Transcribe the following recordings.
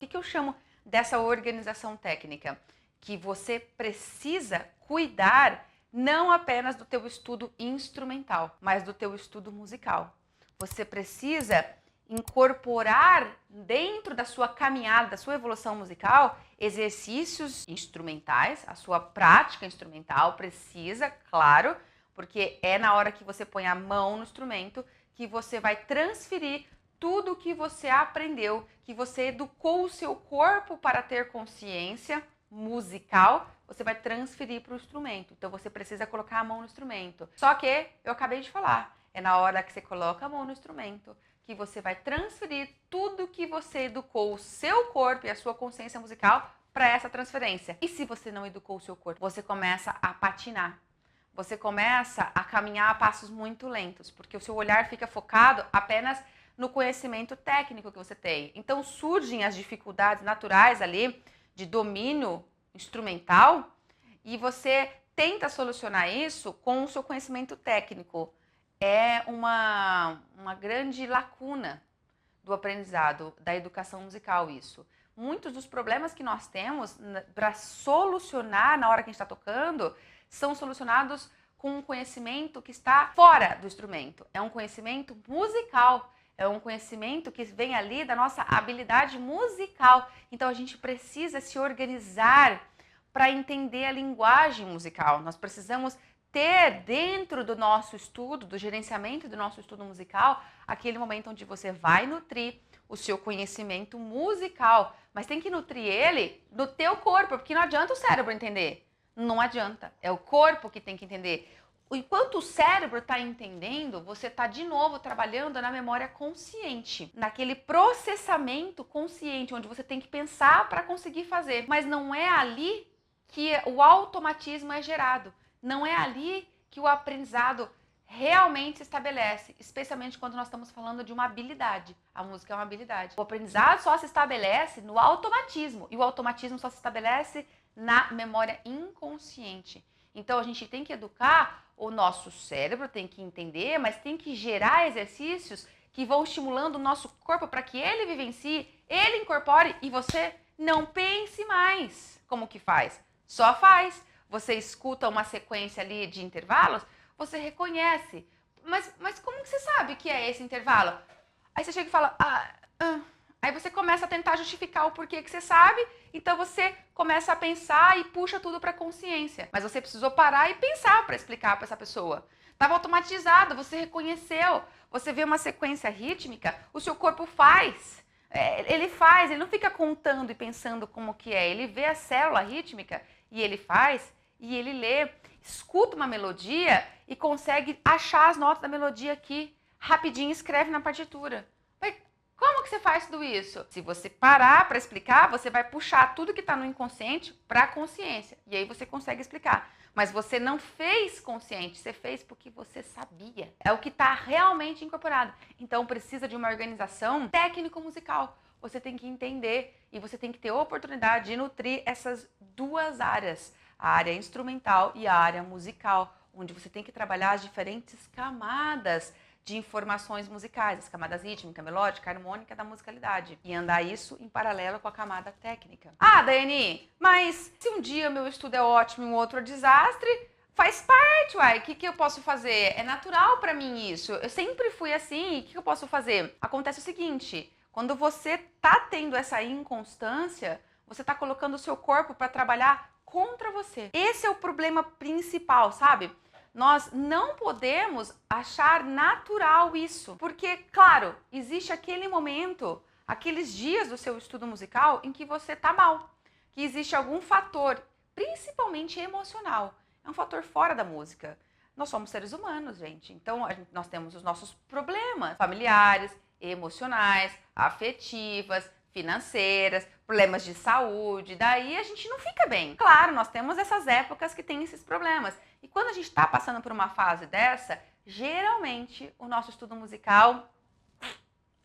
O que eu chamo dessa organização técnica? Que você precisa cuidar não apenas do teu estudo instrumental, mas do teu estudo musical. Você precisa incorporar dentro da sua caminhada, da sua evolução musical, exercícios instrumentais, a sua prática instrumental precisa, claro, porque é na hora que você põe a mão no instrumento que você vai transferir tudo o que você aprendeu, que você educou o seu corpo para ter consciência musical, você vai transferir para o instrumento. Então você precisa colocar a mão no instrumento. Só que eu acabei de falar, é na hora que você coloca a mão no instrumento que você vai transferir tudo que você educou o seu corpo e a sua consciência musical para essa transferência. E se você não educou o seu corpo, você começa a patinar. Você começa a caminhar a passos muito lentos, porque o seu olhar fica focado apenas no conhecimento técnico que você tem. Então surgem as dificuldades naturais ali de domínio instrumental e você tenta solucionar isso com o seu conhecimento técnico. É uma grande lacuna do aprendizado, da educação musical isso. Muitos dos problemas que nós temos para solucionar na hora que a gente está tocando são solucionados com um conhecimento que está fora do instrumento. É um conhecimento musical, é um conhecimento que vem ali da nossa habilidade musical. Então a gente precisa se organizar para entender a linguagem musical. Nós precisamos ter dentro do nosso estudo, do gerenciamento do nosso estudo musical, aquele momento onde você vai nutrir o seu conhecimento musical, mas tem que nutrir ele no teu corpo, porque não adianta o cérebro entender. Não adianta, é o corpo que tem que entender. Enquanto o cérebro está entendendo, você está de novo trabalhando na memória consciente, naquele processamento consciente, onde você tem que pensar para conseguir fazer. Mas não é ali que o automatismo é gerado. Não é ali que o aprendizado realmente se estabelece, especialmente quando nós estamos falando de uma habilidade. A música é uma habilidade. O aprendizado só se estabelece no automatismo, e o automatismo só se estabelece na memória inconsciente. Então a gente tem que educar o nosso cérebro, tem que entender, mas tem que gerar exercícios que vão estimulando o nosso corpo para que ele vivencie, ele incorpore e você não pense mais como que faz. Só faz. Você escuta uma sequência ali de intervalos, você reconhece. Mas como que você sabe que é esse intervalo? Aí você chega e fala... Aí você começa a tentar justificar o porquê que você sabe, então você começa a pensar e puxa tudo para a consciência. Mas você precisou parar e pensar para explicar para essa pessoa. Estava automatizado, você reconheceu, você vê uma sequência rítmica, o seu corpo faz. Ele não fica contando e pensando como que é, ele vê a célula rítmica e ele faz, e ele lê, escuta uma melodia e consegue achar as notas da melodia aqui, rapidinho escreve na partitura. Como que você faz tudo isso? Se você parar para explicar, você vai puxar tudo que está no inconsciente para a consciência. E aí você consegue explicar. Mas você não fez consciente, você fez porque você sabia. É o que está realmente incorporado. Então precisa de uma organização técnico-musical. Você tem que entender e você tem que ter oportunidade de nutrir essas duas áreas. A área instrumental e a área musical. Onde você tem que trabalhar as diferentes camadas de informações musicais, as camadas rítmica, melódica, harmônica da musicalidade. E andar isso em paralelo com a camada técnica. Ah, Daiane, mas se um dia meu estudo é ótimo e um outro é desastre, faz parte, uai. O que eu posso fazer? É natural para mim isso. Eu sempre fui assim, o que eu posso fazer? Acontece o seguinte, quando você tá tendo essa inconstância, você tá colocando o seu corpo para trabalhar contra você. Esse é o problema principal, sabe? Nós não podemos achar natural isso, porque, claro, existe aquele momento, aqueles dias do seu estudo musical em que você tá mal, que existe algum fator, principalmente emocional, é um fator fora da música. Nós somos seres humanos, gente, então nós temos os nossos problemas familiares, emocionais, afetivas, financeiras, problemas de saúde, daí a gente não fica bem. Claro, nós temos essas épocas que tem esses problemas. E quando a gente está passando por uma fase dessa, geralmente o nosso estudo musical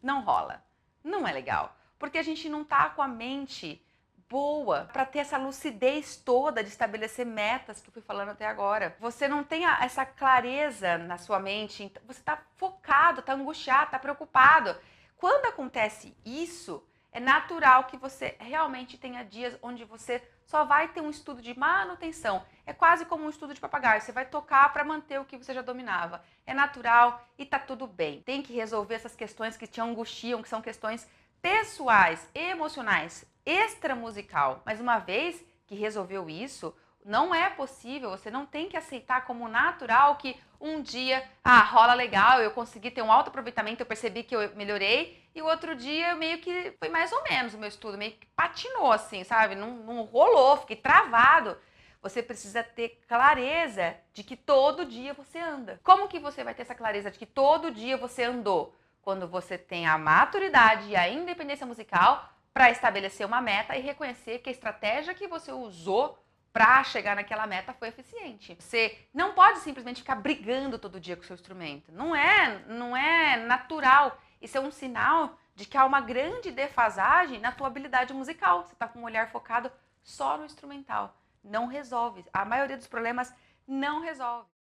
não rola. Não é legal. Porque a gente não está com a mente boa para ter essa lucidez toda de estabelecer metas que eu fui falando até agora. Você não tem essa clareza na sua mente, você está focado, está angustiado, está preocupado. Quando acontece isso, É natural que você realmente tenha dias onde você só vai ter um estudo de manutenção. É quase como um estudo de papagaio. Você vai tocar para manter o que você já dominava. É natural e tá tudo bem. Tem que resolver essas questões que te angustiam, que são questões pessoais, emocionais, extramusical. Mas uma vez que resolveu isso, não é possível, você não tem que aceitar como natural que um dia, rola legal, eu consegui ter um alto aproveitamento, eu percebi que eu melhorei, e o outro dia meio que foi mais ou menos o meu estudo, meio que patinou assim, sabe? Não rolou, fiquei travado. Você precisa ter clareza de que todo dia você anda. Como que você vai ter essa clareza de que todo dia você andou? Quando você tem a maturidade e a independência musical para estabelecer uma meta e reconhecer que a estratégia que você usou para chegar naquela meta foi eficiente. Você não pode simplesmente ficar brigando todo dia com o seu instrumento. Não é natural. Isso é um sinal de que há uma grande defasagem na tua habilidade musical. Você está com um olhar focado só no instrumental. Não resolve. A maioria dos problemas não resolve.